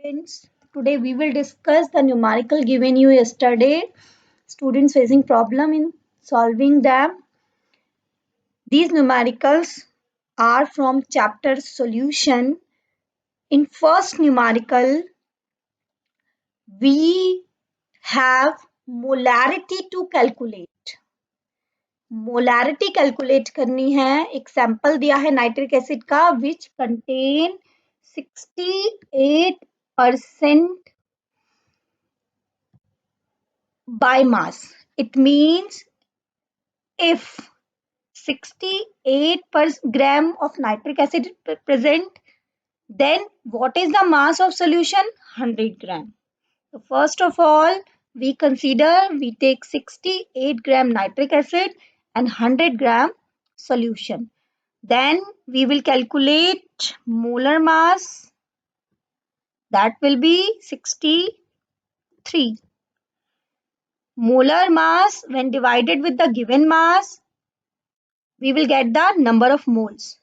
Students, today we will discuss the numerical given you yesterday. Students facing problem in solving them. These numericals are from chapter solution. In first numerical, we have molarity to calculate. Molarity calculate करनी है. एक sample दिया है nitric acid का which contain 68% by mass. It means if 68 per gram of nitric acid is present, then what is the mass of solution? 100 gram. So first of all, we take 68 gram nitric acid and 100 gram solution. Then we will calculate molar mass. That will be 63. Molar mass when divided with the given mass, we will get the number of moles.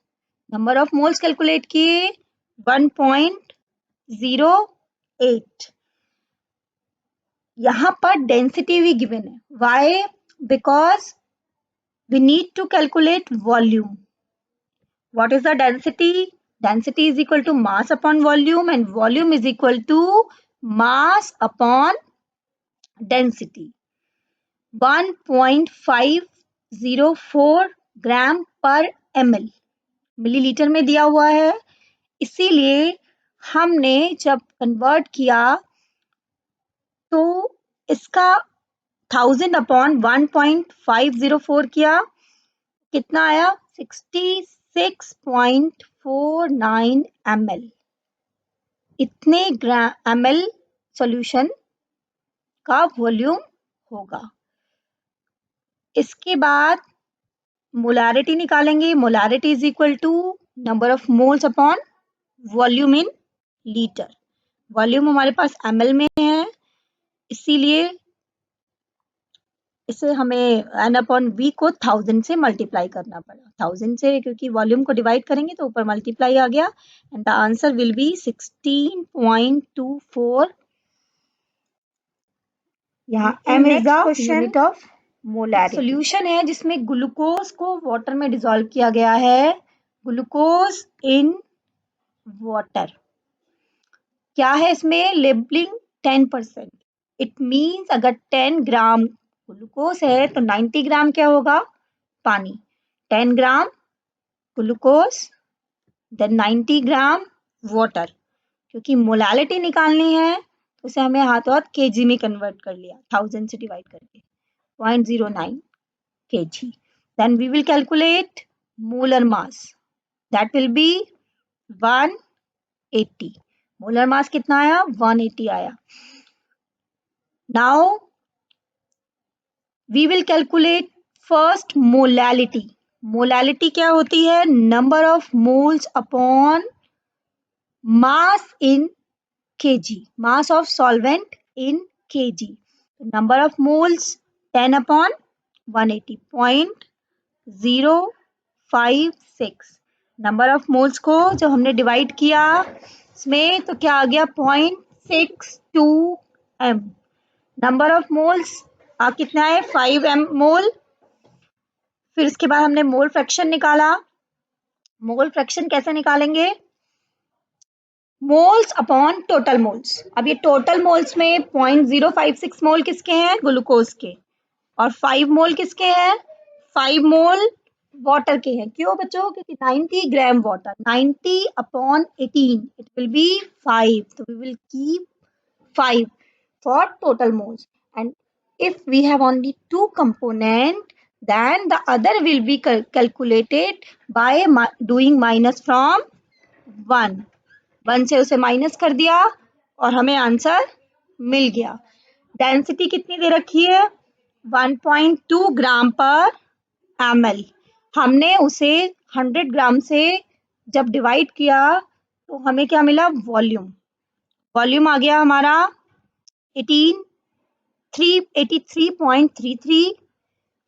Number of moles calculate किए 1.08. यहाँ पर density भी given है. Why? Because we need to calculate volume. What is the density? Density is equal to mass upon volume, and volume is equal to mass upon density. 1.504 ग्राम पर ml millilitre में दिया हुआ है. इसीलिए हमने जब कन्वर्ट किया तो इसका 1000 अपॉन 1.504 किया, कितना आया? 66.49 ml. इतने ml सॉल्यूशन का वॉल्यूम होगा. इसके बाद मोलारिटी निकालेंगे. Molarity is equal to number of moles upon volume in litre. Volume हमारे पास ml में है, इसीलिए इसे हमें n अपॉन v को 1000 से मल्टीप्लाई करना पड़ा. 1000 से क्योंकि वॉल्यूम को डिवाइड करेंगे तो ऊपर मल्टीप्लाई आ गया, and the answer will be 16.24. यहाँ m is the unit of molarity. Solution है जिसमें ग्लूकोज को वाटर में डिसॉल्व किया गया है. Glucose in water. क्या है इसमें? लेबलिंग 10%. इट मीन्स अगर 10 ग्राम ग्लूकोज है तो 90 ग्राम क्या होगा? पानी. 10 gram glucose then 90 gram water. क्योंकि मोलालिटी निकालनी है तो उसे हमें हाथों हाथ केजी में कन्वर्ट कर लिया 1000 से डिवाइड करके. 0.09 kg. Then we will calculate molar mass. That will be 180. Molar mass कितना आया? 180 आया. Now we will calculate first molality. Molality क्या होती है? Number of moles upon mass in kg. Mass of solvent in kg. Number of moles 10 upon 180.056. Number of moles को जब हमने divide किया इसमें तो क्या आ गया? 0.62 m. नंबर ऑफ मोल्स कितना है? 5 m मोल. फिर इसके बाद हमने मोल फ्रैक्शन निकाला. मोल फ्रैक्शन कैसे निकालेंगे? Moles upon total moles. अब ये टोटल मोल्स में 0.056 मोल किसके हैं? ग्लूकोज के. और 5 मोल किसके हैं? 5 मोल वाटर के हैं. क्यों बच्चों? क्योंकि 90 gram water. 90 upon 18 it will be 5. तो we will keep 5 for total moles. And if we have only 2 component, then the other will be calculated by doing minus from 1. 1 से उसे माइनस कर दिया और हमें आंसर मिल गया. डेंसिटी कितनी दे रखी है? 1.2 ग्राम पर ml. हमने उसे 100 ग्राम से जब डिवाइड किया तो हमें क्या मिला? वॉल्यूम. वॉल्यूम आ गया हमारा 83.33.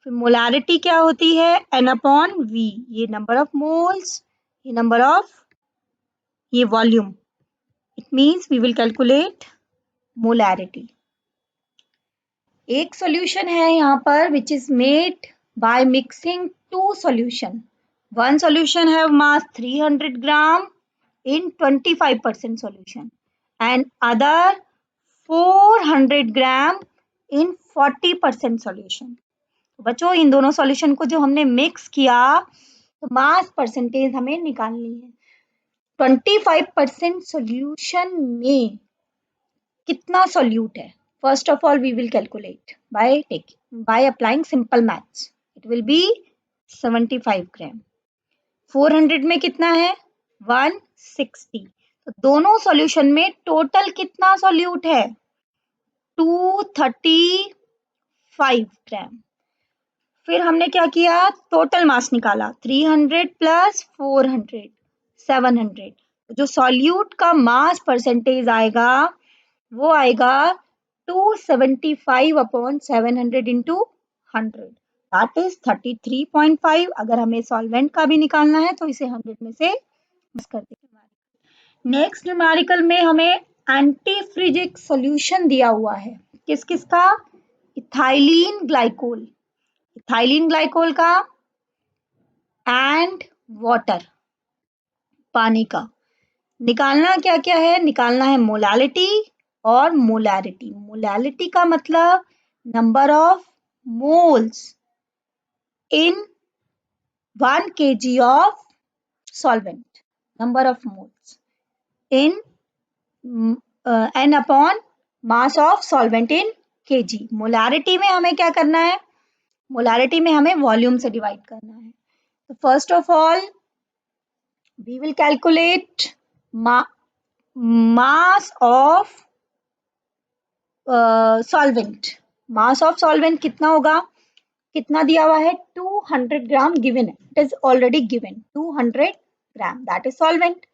फिर मोलारिटी क्या होती है? n upon v. ये नंबर ऑफ मोल्स, ये नंबर ऑफ ये volume. It means we will calculate molarity. एक solution है यहाँ पर which is made by mixing two solution. One solution have mass 300 gram in 25% solution and other 400 gram in 40% solution. बच्चों इन दोनों solution को जो हमने मिक्स किया तो मास परसेंटेज हमें निकालनी है. 25% सॉल्यूशन में कितना सॉल्यूट है? First of all we will calculate by applying simple maths. It will be 75 gram. 400 में कितना है? 160. तो दोनों सॉल्यूशन में टोटल कितना सॉल्यूट है? 235 ग्राम. फिर हमने क्या किया? टोटल मास निकाला. 300 प्लस 400 700. जो सॉल्यूट का मास परसेंटेज आएगा वो आएगा 275 अपॉन 700 इंटू 100. That is 33.5. अगर हमें सॉल्वेंट का भी निकालना है तो इसे 100 में से कर देंगे. नेक्स्ट न्यूमेरिकल में हमें एंटीफ्रिजिक सॉल्यूशन दिया हुआ है. किस किस का? Ethylene glycol. इथाइलिन ग्लाइकोल का एंड वाटर, पानी का. निकालना क्या क्या है? निकालना है मोलालिटी और मोलारिटी. मोलालिटी का मतलब number of moles in 1 kg of solvent. Number of moles in n upon mass of solvent in kg. Molarity में हमें क्या करना है? मोलारिटी में हमें वॉल्यूम से डिवाइड करना है. तो first of all we will calculate mass of solvent. Mass of solvent कितना होगा? कितना दिया हुआ है? 200 ग्राम गिवन है. It is already given 200 gram. That is solvent.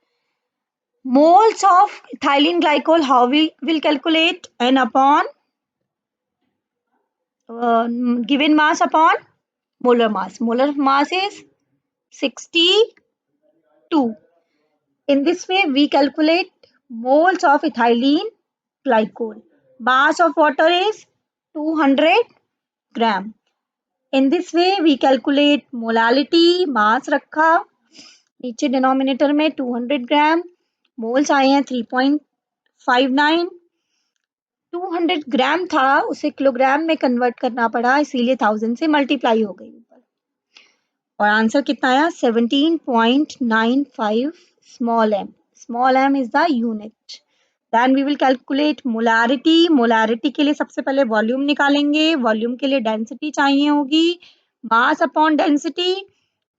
Moles of ethylene glycol, how we will calculate? N upon given mass upon molar mass. Molar mass is 62. In this way we calculate moles of ethylene glycol. Mass of water is 200 gram. In this way we calculate molality. mass रखा नीचे denominator में 200 ग्राम. Moles आए हैं 3.59. 200 ग्राम था उसे kilogram में convert करना पड़ा इसीलिए 1000 से मल्टीप्लाई हो गई ऊपर. और आंसर कितना आया? 17.95 small m. Small m is the unit. Then we will calculate molarity. Molarity के लिए सबसे पहले वॉल्यूम निकालेंगे. वॉल्यूम के लिए डेंसिटी चाहिए होगी. Mass upon density.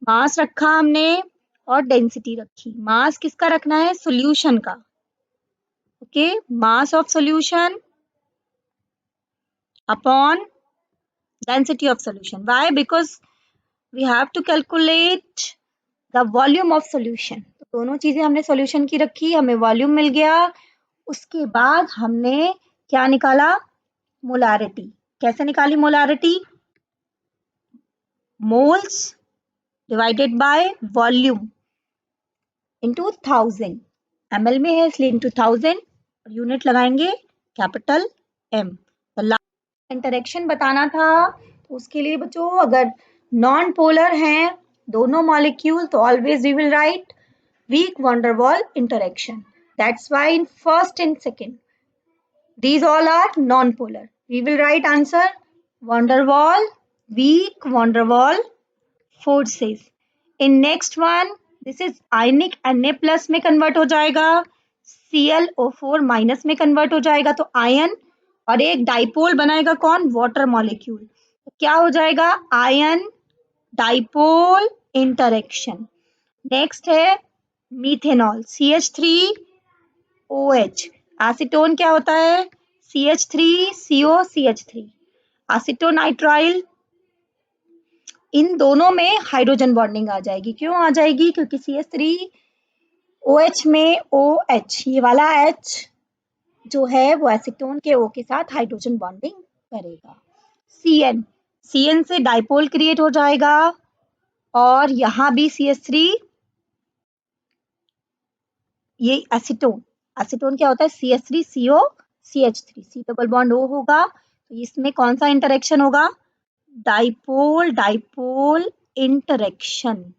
मास रखा हमने और डेंसिटी रखी. मास किसका रखना है? सॉल्यूशन का. Okay, mass of solution upon density of solution. Why? Because we have to calculate the volume of solution. तो दोनों चीजें हमने सॉल्यूशन की रखी, हमें वॉल्यूम मिल गया. उसके बाद हमने क्या निकाला? मोलारिटी. कैसे निकाली molarity? Moles divided by volume into 1000. ml में है इसलिए इंटू 1000. यूनिट लगाएंगे कैपिटल M. इंटरेक्शन बताना था तो उसके लिए बच्चों अगर नॉन पोलर हैं दोनों मॉलिक्यूल तो always we will write weak van der Waal interaction. That's why in first and second these all are non polar. We will write answer van der Waal, weak van der Waal forces. In next one this is ionic Na plus में convert हो जाएगा, ClO4 minus में convert हो जाएगा. तो ion और एक dipole बनाएगा कौन? Water molecule. तो क्या हो जाएगा? Ion dipole interaction. नेक्स्ट है मीथेनॉल CH3OH. एसीटोन क्या होता है? CH3COCH3. एसीटोनाइट्राइल. इन दोनों में हाइड्रोजन बॉन्डिंग आ जाएगी. क्यों आ जाएगी? क्योंकि CH3OH में OH ये वाला H जो है वो एसीटोन के O के साथ हाइड्रोजन बॉन्डिंग करेगा. CN से डाइपोल क्रिएट हो जाएगा और यहाँ भी CH3 ये एसीटोन एसीटोन क्या होता है? CH3CO CH3, C double bond O होगा, तो इसमें कौन सा इंटरेक्शन होगा? Dipole dipole interaction.